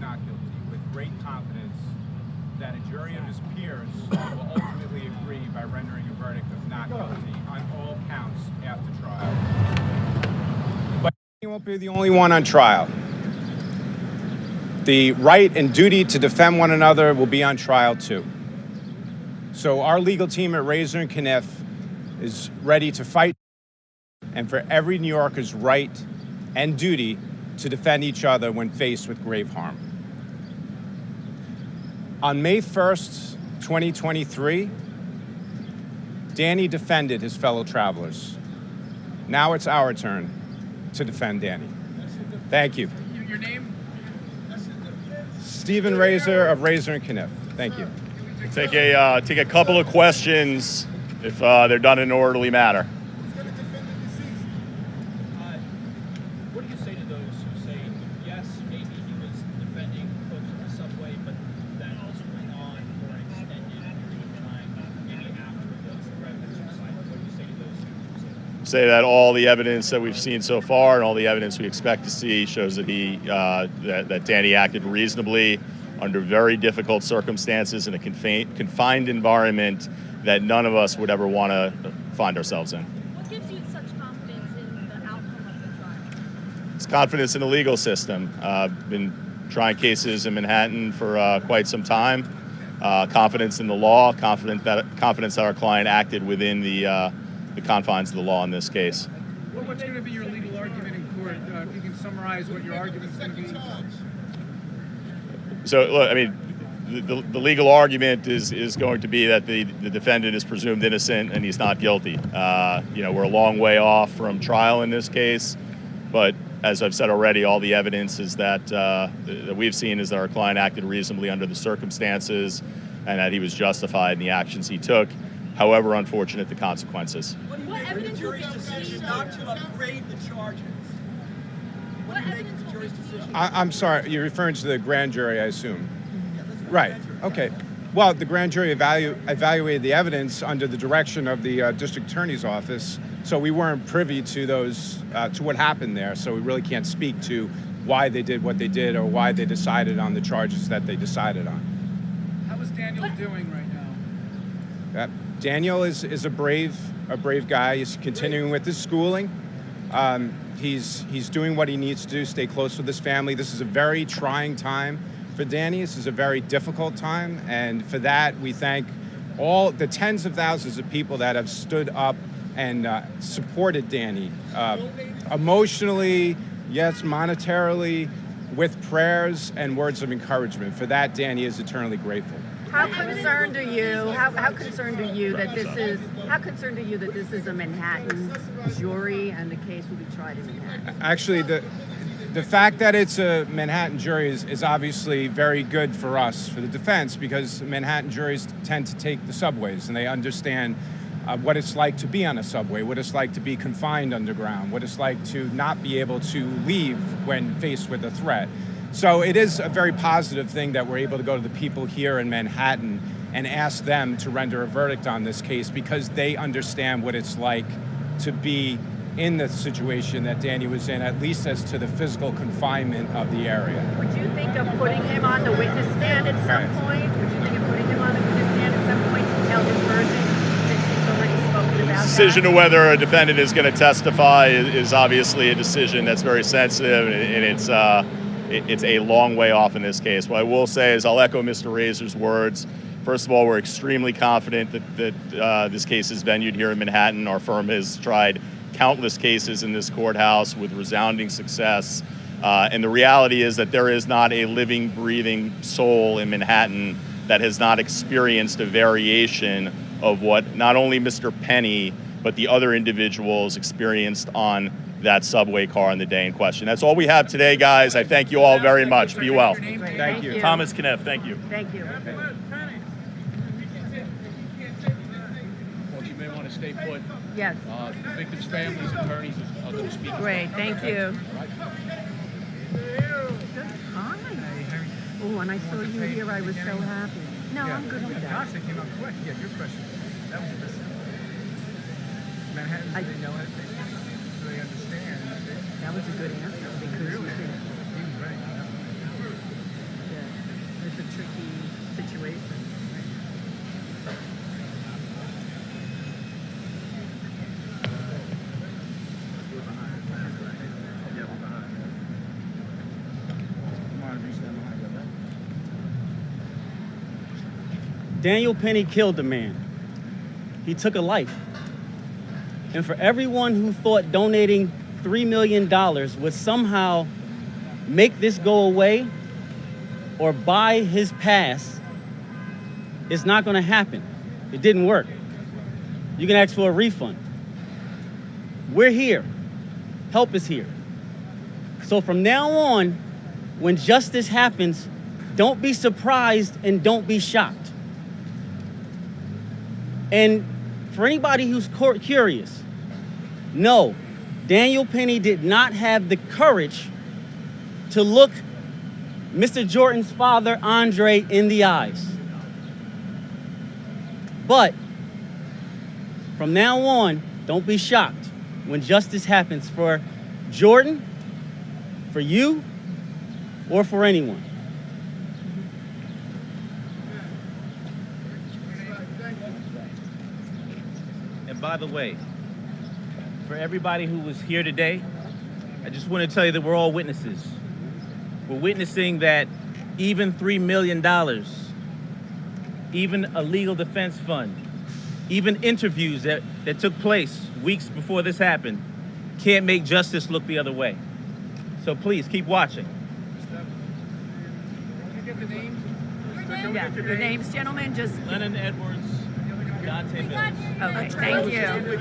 not guilty with great confidence that a jury of his peers will ultimately agree by rendering a verdict of not guilty on all counts after trial. But he won't be the only one on trial. The right and duty to defend one another will be on trial too. So our legal team at Razor and Kniff is ready to fight and for every New Yorker's right and duty to defend each other when faced with grave harm. On May 1st, 2023, Danny defended his fellow travelers. Now it's our turn to defend Danny. Thank you. Your name? Stephen Razor of Razor and Kniff. Thank you. Take a couple of questions if they're done in an orderly manner. What do you say to those who say, yes, maybe he was defending folks in the subway, but that also went on for an extended period of time, maybe after the threat was suicidal? What do you say to those who say that? Say that all the evidence that we've seen so far and all the evidence we expect to see shows that that Danny acted reasonably under very difficult circumstances in a confined environment that none of us would ever want to find ourselves in. What gives you such confidence in the outcome of the trial? It's confidence in the legal system. I've been trying cases in Manhattan for quite some time. Confidence in the law, confidence that our client acted within the confines of the law in this case. What's going to be your legal argument in court? If you can summarize what your argument's going to be. So, look, I mean, the legal argument is going to be that the defendant is presumed innocent and he's not guilty. We're a long way off from trial in this case, but as I've said already, all the evidence is that we've seen is that our client acted reasonably under the circumstances and that he was justified in the actions he took, however unfortunate the consequences. What evidence will be seen not to upgrade the charges? What evidence will be seen? I'm sorry, you're referring to the grand jury, I assume. Right, okay. Well, the grand jury evaluated the evidence under the direction of the district attorney's office, so we weren't privy to those, to what happened there, so we really can't speak to why they did what they did or why they decided on the charges that they decided on. How is Daniel doing right now? Daniel is a brave guy. He's continuing with his schooling. He's doing what he needs to do, stay close with his family. This is a very trying time for Danny. This is a very difficult time, and for that we thank all the tens of thousands of people that have stood up and supported Danny emotionally, yes, monetarily, with prayers and words of encouragement. For that, Danny is eternally grateful. How concerned are you? How concerned are you that this is? How concerned are you that this is a Manhattan jury and the case will be tried in Manhattan? Actually, the fact that it's a Manhattan jury is obviously very good for us, for the defense, because Manhattan juries tend to take the subways and they understand what it's like to be on a subway, what it's like to be confined underground, what it's like to not be able to leave when faced with a threat. So it is a very positive thing that we're able to go to the people here in Manhattan and ask them to render a verdict on this case because they understand what it's like to be in the situation that Danny was in, at least as to the physical confinement of the area. Would you think of putting him on the witness stand at some point? Would you think of putting him on the witness stand at some point to tell his version, since he's already spoken about Decision of whether a defendant is going to testify is obviously a decision that's very sensitive, and it's a long way off in this case. What I will say is I'll echo Mr. Razor's words. First of all, we're extremely confident that this case is venued here in Manhattan. Our firm has tried countless cases in this courthouse with resounding success. And the reality is that there is not a living, breathing soul in Manhattan that has not experienced a variation of what not only Mr. Penny, but the other individuals experienced on that subway car on the day in question. That's all we have today, guys. I thank you all very much. Be well. Thank you. Thomas Kniff, thank you. Thank you. Well, you may want to stay put. Yes. The victims' families, attorneys are going to speak. Great. Thank you. Hi. Oh, when I saw you here, I was so happy. No, I'm good with that. Gosh, they came out quick. Yeah, your question. That was the best. Manhattan, they know it. So they understand. That was a good answer because you can. He was right. Daniel Penny killed a man. He took a life. And for everyone who thought donating $3 million would somehow make this go away or buy his pass, it's not going to happen. It didn't work. You can ask for a refund. We're here. Help is here. So from now on, when justice happens, don't be surprised and don't be shocked. And for anybody who's curious, no, Daniel Penny did not have the courage to look Mr. Jordan's father, Andre, in the eyes. But from now on, don't be shocked when justice happens for Jordan, for you, or for anyone. And by the way, for everybody who was here today, I just want to tell you that we're all witnesses. We're witnessing that even $3 million, even a legal defense fund, even interviews that took place weeks before this happened, can't make justice look the other way. So please keep watching. Can you get the names? Yeah, your names, gentlemen, just... Lennon Edwards, Dante Mills. Okay, thank you. And of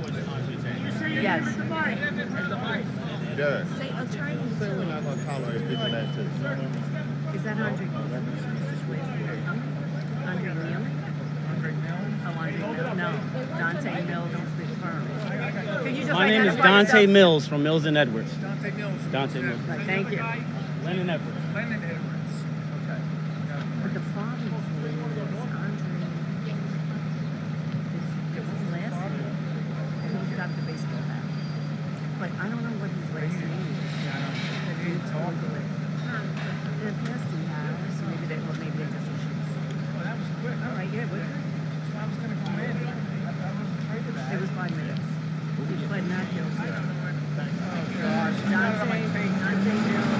course, Andre Tang. Yes. Yeah. Say attorney. We're not going to tolerate vigilantes. Is that Andre? Andre Neal? Andre Mills? Oh, Andre Mills. No, Dante Mills is the firm. Can you just My name is identify Dante yourself? Mills from Mills and Edwards. Dante Mills. Dante Mills. Right, thank you. Lennon Edwards. Lennon Edwards. Okay. But the father's name is Andre. His last name. And he's got the baseball hat. But I don't know what his last name is. Can you talk to it? They're testing hours. Maybe they just issues. Oh, that was quick. All right, yeah, we're good. I was going to come in. I was afraid of that. It was 5 minutes. He pled not guilty. Oh, gosh. Dante Mills.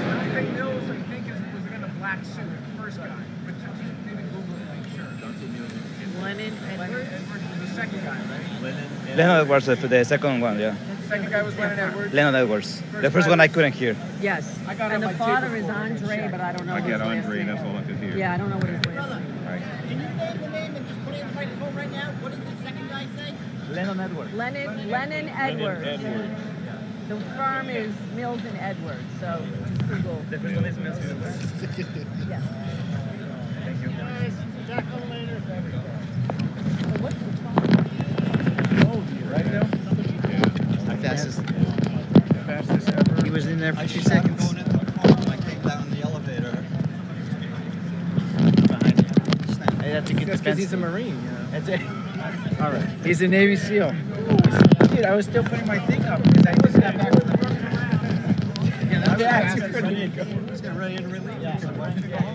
Dante Mills, I think, was in a black suit, the first guy. But maybe Google it, make sure. Lennon Edwards. Edwards was the second guy, right? Lennon Edwards, the second one, yeah. The second guy was Lennon Edwards. Lennon Edwards. The first one I couldn't hear. Yes. I got And on the my father tape is before. Andre, but I don't know I his get last Andre, name. that's all I could hear. Yeah, I don't know what his last name Can you name the name and just put it in the microphone right now? What does the second guy say? Lennon Edwards. is. Lennon Edwards. The firm is Mills and Edwards, so just Google. The first one is Mills. Yes. Thank you. So what's the father? Right now? Fastest ever. He was in there for 2 seconds. Going into the car when I came down the elevator. I have to get That's because he's a defense. Marine. Yeah. That's it. All right. He's a Navy SEAL. Dude, I was still putting my thing up because I just got back to the front. Yeah, that was fastest. Let's get ready to release.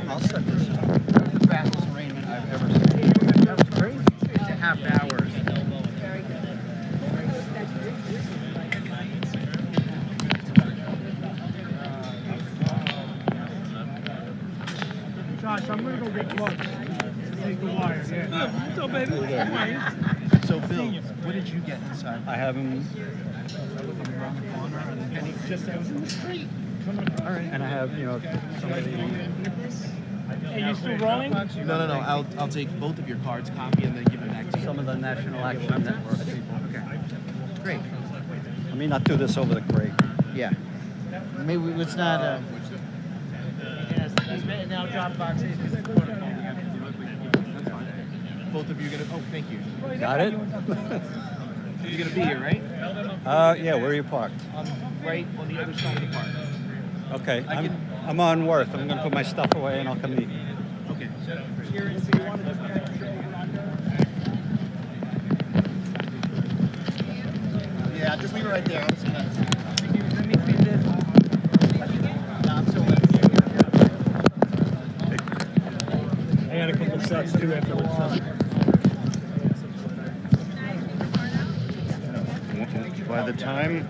I'll start this. The fastest arraignment I've ever seen. That was crazy. 2.5 hours. Very good. Josh, I'm going to go get lunch. Take the wire, yeah. So, baby. So, Bill, what did you get inside? I have him, Around the corner, and he just was in the street. All right. and I have, some of the... Are you still rolling? No. I'll take both of your cards, copy, and then give it back to you. Some of the National Action Network people. Okay. Great. I mean, not do this over the break. Yeah. Maybe it's not. Now drop box is Both of you gonna. Oh, thank you. Got it? You're gonna be here, right? Yeah, where are you parked? Right on the other side of the park. Okay, I'm on Worth. I'm gonna put my stuff away and I'll come meet. Okay. Yeah, just leave it right there. I'm just gonna... I got a couple shots too afterwards. By the time,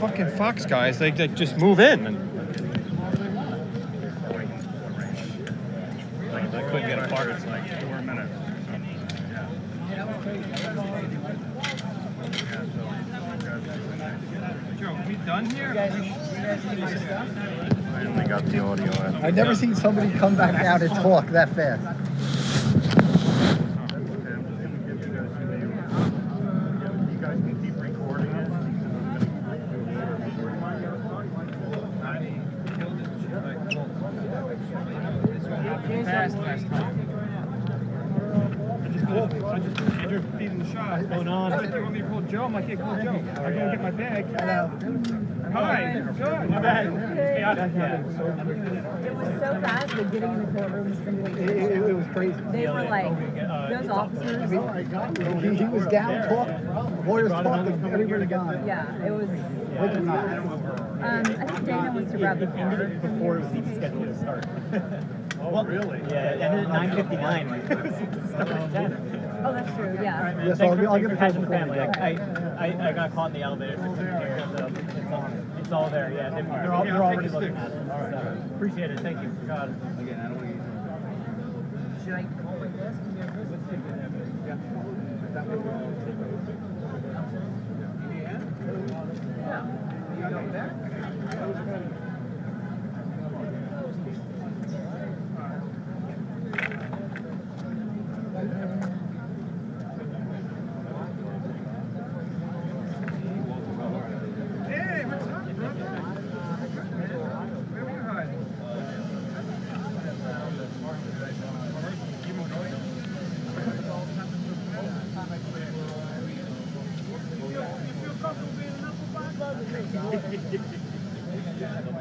fucking Fox guys, they just move in. And I couldn't get a park. It's like 4 minutes. Joe, are we done here? I only got the audio. I've never seen somebody come back out and talk that fast. Fast last time. I just called you're feeding the shot. What's going on? Like, you want me to call Joe? I'm like, yeah, call Joe. I go get my bag. Hello. Hi. Good. My bag. It was so fast that getting in the courtroom was It was crazy. They were like, those officers. He was down talking, lawyers talking, everybody gone. Yeah, it was. I think Dana wants to grab the car. Before it was even scheduled to start. Oh, really? Yeah, it ended at 9:59. Oh, that's true, yeah. Yes, I'll get the Passion family. family. I got caught in the elevator. It's all there. Yeah, they're already looking at it. So, appreciate it. Thank you. Got it. Should I call my desk? Hey, what's up, brother? Where were you hiding? You feel comfortable being an upper box?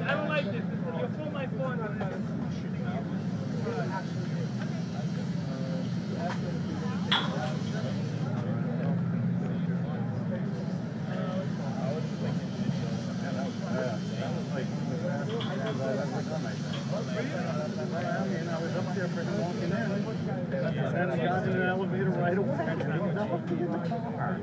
I don't like this. You'll pull my phone on that. I was up there walking in, and I got in an elevator right away. I was in the car.